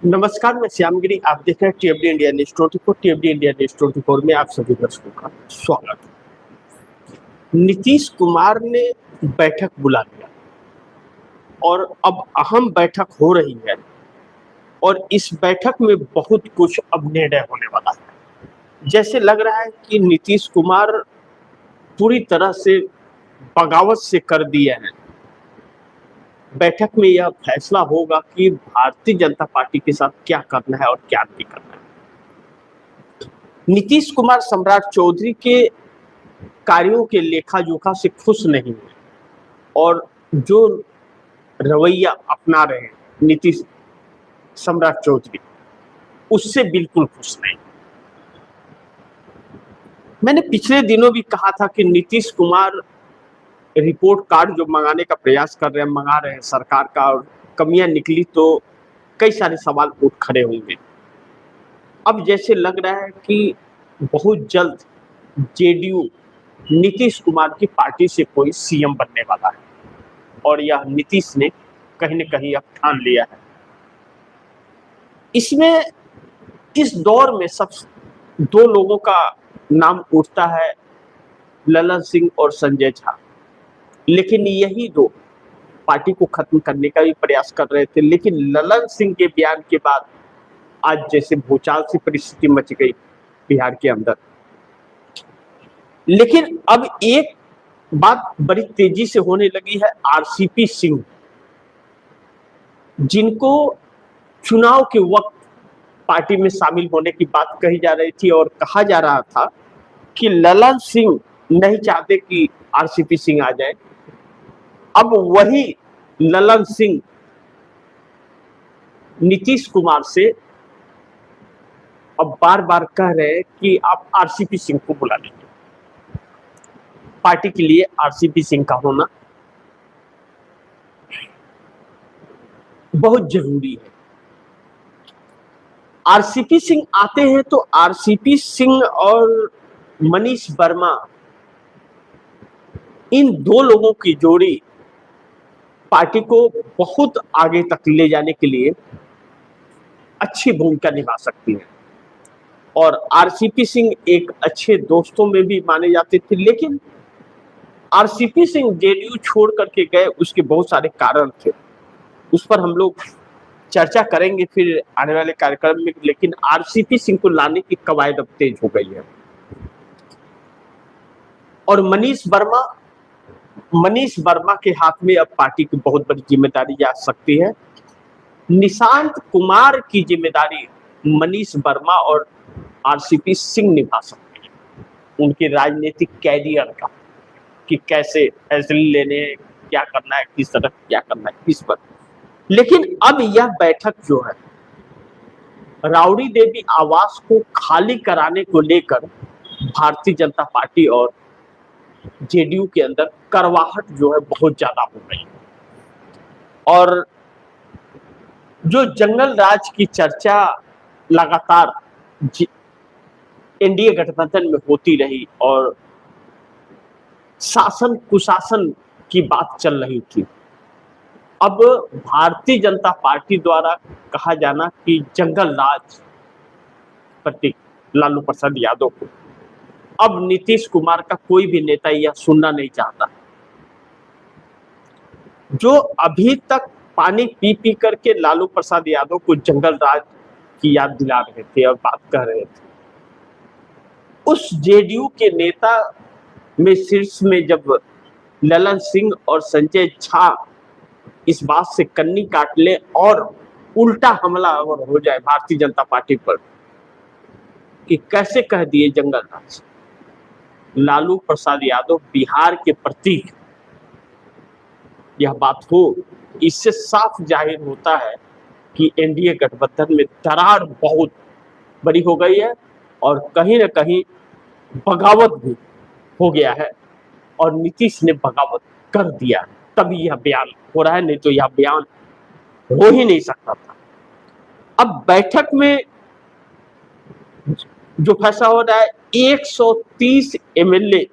नमस्कार, मैं श्यामगिरी। आप देख रहे हैं टीएफडी इंडिया न्यूज 24। टीएफडी इंडिया न्यूज 24 में आप सभी दर्शकों का स्वागत है। नीतीश कुमार ने बैठक बुला लिया और अब अहम बैठक हो रही है और इस बैठक में बहुत कुछ अब निर्णय होने वाला है। जैसे लग रहा है कि नीतीश कुमार पूरी तरह से बगावत से कर दिए हैं। बैठक में यह फैसला होगा कि भारतीय जनता पार्टी के साथ क्या करना है और क्या नहीं करना है। नीतीश कुमार सम्राट चौधरी के कार्यों के लेखा जोखा से खुश नहीं है और जो रवैया अपना रहे हैं नीतीश सम्राट चौधरी, उससे बिल्कुल खुश नहीं। मैंने पिछले दिनों भी कहा था कि नीतीश कुमार रिपोर्ट कार्ड जो मंगाने का प्रयास कर रहे हैं, मंगा रहे हैं सरकार का, और कमियां निकली तो कई सारे सवाल उठ खड़े होंगे। अब जैसे लग रहा है कि बहुत जल्द जेडीयू नीतीश कुमार की पार्टी से कोई सीएम बनने वाला है और यह नीतीश ने कहीं न कहीं अब ठान लिया है। इसमें इस दौर में सब दो लोगों का नाम उठता है, ललन सिंह और संजय झा। लेकिन यही दो पार्टी को खत्म करने का भी प्रयास कर रहे थे, लेकिन ललन सिंह के बयान के बाद आज जैसे भूचाल सी परिस्थिति मच गई बिहार के अंदर। लेकिन अब एक बात बड़ी तेजी से होने लगी है। आरसीपी सिंह, जिनको चुनाव के वक्त पार्टी में शामिल होने की बात कही जा रही थी और कहा जा रहा था कि ललन सिंह नहीं चाहते कि आरसीपी सिंह आ जाए, अब वही ललन सिंह नीतीश कुमार से अब बार बार कह रहे हैं कि आप आरसीपी सिंह को बुला लीजिए। पार्टी के लिए आरसीपी सिंह का होना बहुत जरूरी है। आरसीपी सिंह आते हैं तो आरसीपी सिंह और मनीष वर्मा, इन दो लोगों की जोड़ी पार्टी को बहुत आगे तक ले जाने के लिए अच्छी भूमिका निभा सकती है। और आरसीपी सिंह एक अच्छे दोस्तों में भी माने जाते थे, लेकिन आरसीपी सिंह जेडीयू छोड़ करके गए, उसके बहुत सारे कारण थे, उस पर हम लोग चर्चा करेंगे फिर आने वाले कार्यक्रम में। लेकिन आरसीपी सिंह को लाने की कवायद अब तेज हो गई है। और मनीष वर्मा के हाथ में अब पार्टी की बहुत बड़ी जिम्मेदारी जा सकती है। निशांत कुमार की जिम्मेदारी मनीष वर्मा और आरसीपी सिंह निभा सकते हैं, उनके राजनीतिक कैरियर का, कि कैसे फैसले लेने, क्या करना है, किस तरह क्या करना है, इस पर। लेकिन अब यह बैठक जो है राउडी देवी आवास को खाली कराने को लेकर भारतीय जनता पार्टी और जेडीयू के अंदर करवाहट जो है बहुत ज्यादा हो गई है। और जो जंगल राज की चर्चा लगातार एनडीए गठबंधन में होती रही और शासन कुशासन की बात चल रही थी, अब भारतीय जनता पार्टी द्वारा कहा जाना कि जंगल राज प्रतीक लालू प्रसाद यादव को अब नीतीश कुमार का कोई भी नेता यह सुनना नहीं चाहता। जो अभी तक पानी पी पी करके लालू प्रसाद यादव को जंगल राज की याद दिला रहे थे और बात कह रहे थे, उस जेडीयू के नेता में शीर्ष में जब ललन सिंह और संजय झा इस बात से कन्नी काट ले और उल्टा हमला अगर हो जाए भारतीय जनता पार्टी पर कि कैसे कह दिए जंगल राज, लालू प्रसाद यादव बिहार के प्रतीक, यह बात हो, इससे साफ जाहिर होता है कि एनडीए गठबंधन में दरार बहुत बड़ी हो गई है और कहीं ना कहीं बगावत भी हो गया है और नीतीश ने बगावत कर दिया है, तभी यह बयान हो रहा है, नहीं तो यह बयान हो ही नहीं सकता था। अब बैठक में जो फैसला हो रहा है 130 एमएलए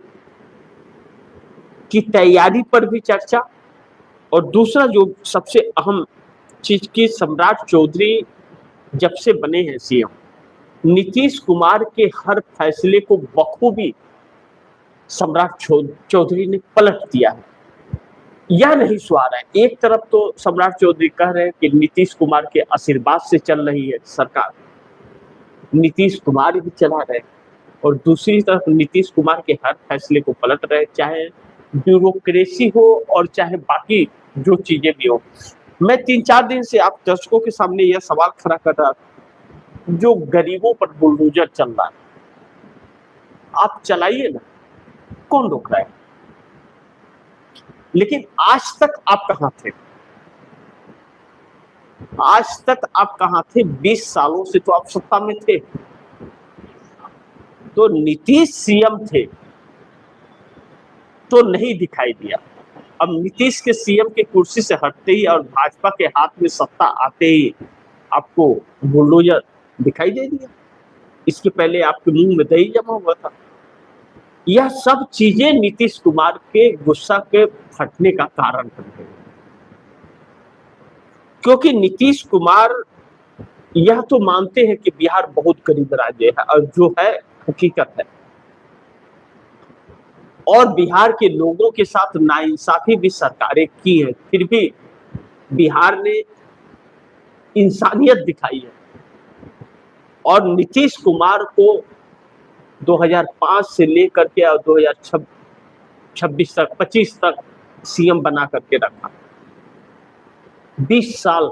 की तैयारी पर भी चर्चा, और दूसरा जो सबसे अहम चीज की सम्राट चौधरी जब से बने हैं सीएम, नीतीश कुमार के हर फैसले को बखूबी सम्राट चौधरी ने पलट दिया है। यह नहीं स्वार है, एक तरफ तो सम्राट चौधरी कह रहे हैं कि नीतीश कुमार के आशीर्वाद से चल रही है सरकार, नीतीश कुमार ही चला रहे, और दूसरी तरफ नीतीश कुमार के हर फैसले को पलट रहे, चाहे ब्यूरोक्रेसी हो और चाहे बाकी जो चीजें भी हो। मैं 3-4 दिन से आप दर्शकों के सामने यह सवाल खड़ा कर रहा था, जो गरीबों पर बुलडोजर चल रहा है, आप चलाइए ना, कौन रोक रहा है? लेकिन आज तक आप कहां थे? आज तक आप कहां थे? 20 सालों से तो आप सत्ता में थे, तो नीतीश सीएम थे तो नहीं दिखाई दिया। अब नीतीश के सीएम के कुर्सी से हटते ही और भाजपा के हाथ में सत्ता आते ही आपको बुलडोजर दिखाई दे दिया। इसके पहले आपके मुंह में दही जमा हुआ था। यह सब चीजें नीतीश कुमार के गुस्सा के फटने का कारण बन गई, क्योंकि नीतीश कुमार यह तो मानते हैं कि बिहार बहुत गरीब राज्य है, और जो है हकीकत है, और बिहार के लोगों के साथ नाइंसाफी भी सरकारें की है, फिर भी बिहार ने इंसानियत दिखाई है। और नीतीश कुमार को 2005 से लेकर के 2026 तक 25 तक सीएम बना करके रखा। 20 साल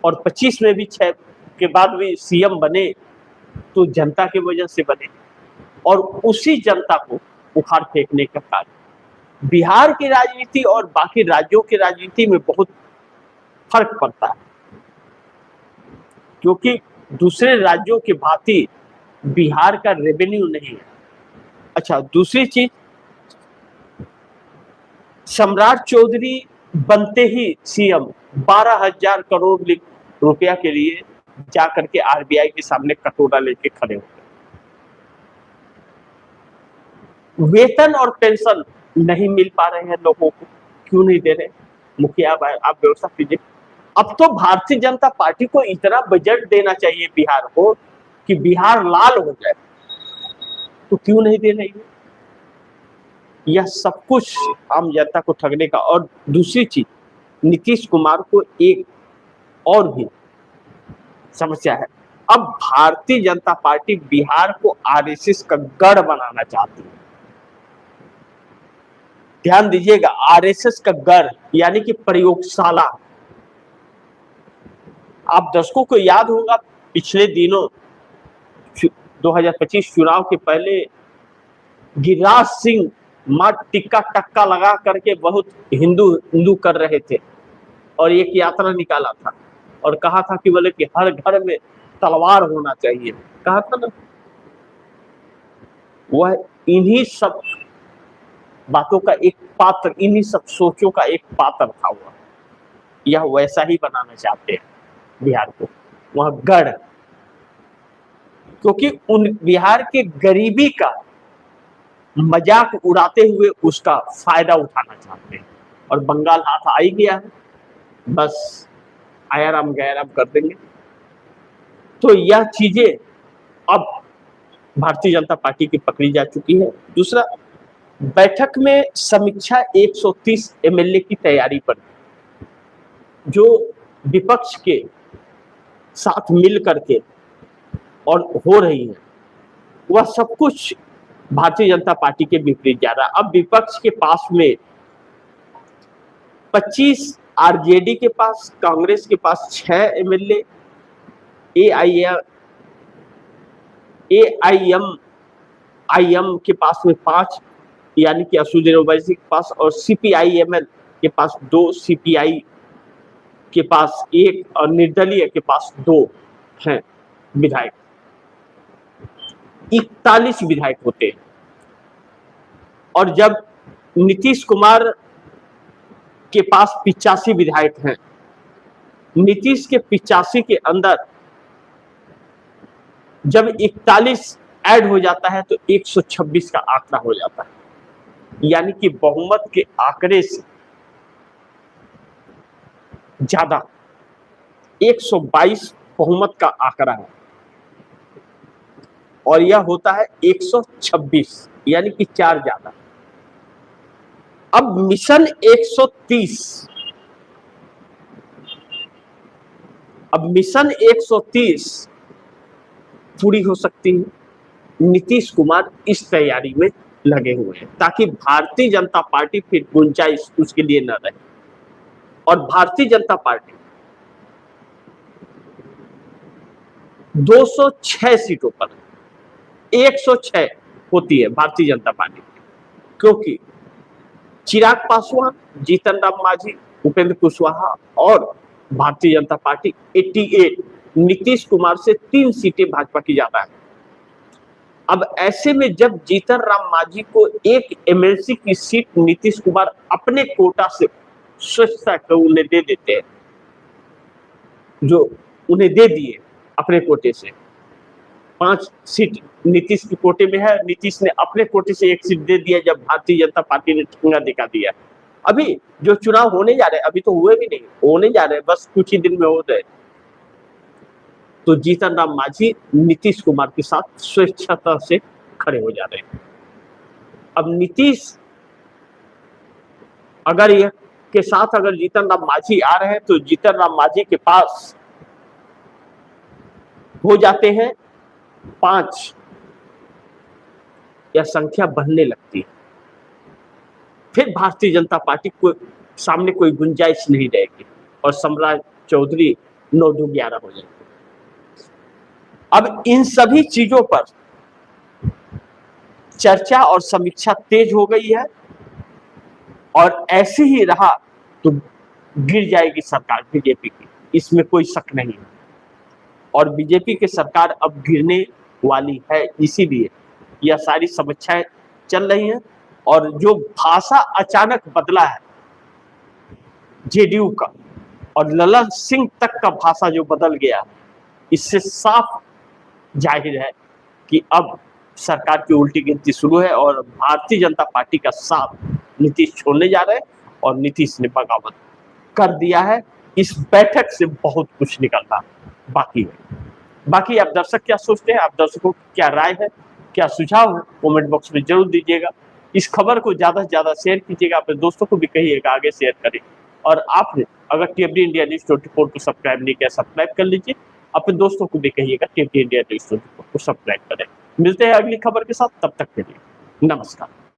और 25 में भी 6 के बाद भी सीएम बने तो जनता की वजह से बने, और उसी जनता को उखाड़ फेंकने का कार्य। बिहार की राजनीति और बाकी राज्यों की राजनीति में बहुत फर्क पड़ता है, क्योंकि दूसरे राज्यों के भांति बिहार का रेवेन्यू नहीं है। अच्छा, दूसरी चीज, सम्राट चौधरी बनते ही सीएम 12,000 करोड़ रुपया के लिए जाकर के आरबीआई के सामने कटोरा लेके खड़े हो गए। वेतन और पेंशन नहीं मिल पा रहे हैं लोगों को, क्यों नहीं दे रहे? मुखिया आप व्यवस्था कीजिए। अब तो भारतीय जनता पार्टी को इतना बजट देना चाहिए बिहार को कि बिहार लाल हो जाए, तो क्यों नहीं दे रही है? यह सब कुछ आम जनता को ठगने का। और दूसरी चीज, नीतीश कुमार को एक और भी समस्या है। अब भारतीय जनता पार्टी बिहार को आरएसएस का गढ़ बनाना चाहती है। ध्यान दीजिएगा, आरएसएस का गढ़ यानी कि प्रयोगशाला। आप दर्शकों को याद होगा, पिछले दिनों 2025 चुनाव के पहले गिरिराज सिंह मां टिक्का टक्का लगा करके बहुत हिंदू हिंदू कर रहे थे, और एक यात्रा निकाला था और कहा था कि बोले कि हर घर में तलवार होना चाहिए, कहा था ना। वह इन्हीं सब बातों का एक पात्र, इन्हीं सब सोचों का एक पात्र था वह। यह वैसा ही बनाना चाहते हैं बिहार को, वह गढ़, क्योंकि उन बिहार के गरीबी का मजाक उड़ाते हुए उसका फायदा उठाना चाहते हैं। और बंगाल हाथ आ ही गया है, बस आयाराम गैराम कर देंगे। तो यह चीजें अब भारतीय जनता पार्टी की पकड़ी जा चुकी है। दूसरा, बैठक में समीक्षा 130 एमएलए की तैयारी पर जो विपक्ष के साथ मिल करके और हो रही है, वह सब कुछ भारतीय जनता पार्टी के विपरीत जा रहा है। अब विपक्ष के पास में 25 आरजेडी के पास, कांग्रेस के पास 6 एमएलए, एआईएम के पास में 5 यानी कि असुद्दीन ओवैसी के पास, और सीपीआईएमएल के पास 2, सीपीआई के पास 1 और निर्दलीय के पास 2 हैं विधायक। 41 विधायक होते हैं। और जब नीतीश कुमार के पास 85 विधायक हैं, नीतीश के 85 के अंदर जब 41 ऐड हो जाता है तो 126 का आंकड़ा हो जाता है, यानी कि बहुमत के आंकड़े से ज्यादा 122 बहुमत का आंकड़ा है और यह होता है 126, यानी कि 4 ज्यादा। अब मिशन 130, अब मिशन 130 पूरी हो सकती है। नीतीश कुमार इस तैयारी में लगे हुए हैं ताकि भारतीय जनता पार्टी फिर गुंजाइश उसके लिए न रहे। और भारतीय जनता पार्टी 206 सीटों पर 106 होती है भारतीय जनता पार्टी, क्योंकि चिराग पासवान, जीतन राम मांझी, उपेंद्र कुशवाहा और भारतीय जनता पार्टी 88, नीतीश कुमार से 3 सीटें भाजपा की ज्यादा है। अब ऐसे में जब जीतन राम मांझी को एक एमएलसी की सीट नीतीश कुमार अपने कोटा से स्वच्छता को उन्हें दे देते हैं, जो उन्हें दे दिए अपने कोटे से, 5 सीट नीतीश के कोटे में है, नीतीश ने अपने कोटे से 1 सीट दे दिया जब भारतीय जनता पार्टी ने ठंगा दिखा दिया। अभी जो चुनाव होने जा रहे हैं, अभी तो हुए भी नहीं, होने जा रहे हैं, बस कुछ ही दिन में हो गए, तो जीतन राम मांझी नीतीश कुमार के साथ स्वेच्छता से खड़े हो जा रहे हैं। अब नीतीश अगर यह के साथ अगर जीतन राम मांझी आ रहे हैं तो जीतन राम मांझी के पास हो जाते हैं 5, यह संख्या बढ़ने लगती है। फिर भारतीय जनता पार्टी को सामने कोई गुंजाइश नहीं रहेगी और सम्राट चौधरी 9-11 हो जाएंगे। अब इन सभी चीजों पर चर्चा और समीक्षा तेज हो गई है और ऐसे ही रहा तो गिर जाएगी सरकार बीजेपी की, इसमें कोई शक नहीं है। और बीजेपी की सरकार अब गिरने वाली है, इसीलिए यह सारी समीक्षाएं चल रही हैं। और जो भाषा अचानक बदला है जेडीयू का और ललन सिंह तक का भाषा जो बदल गया, इससे साफ जाहिर है कि अब सरकार की उल्टी गिनती शुरू है और भारतीय जनता पार्टी का साथ नीतीश छोड़ने जा रहे हैं और नीतीश ने बगावत कर दिया है। इस बैठक से बहुत कुछ निकलना बाकी है। बाकी आप दर्शक क्या सोचते हैं, आप दर्शकों की क्या राय है, क्या सुझाव है, कमेंट बॉक्स में जरूर दीजिएगा। इस खबर को ज्यादा से ज्यादा शेयर कीजिएगा, अपने दोस्तों को भी कहिएगा आगे शेयर करें। और आपने अगर टीएफडी इंडिया न्यूज 24 को सब्सक्राइब नहीं किया, सब्सक्राइब कर लीजिए। अपने दोस्तों को भी कहिएगा टीएफडी इंडिया न्यूज 24 को सब्सक्राइब करें। मिलते हैं अगली खबर के साथ, तब तक के लिए नमस्कार।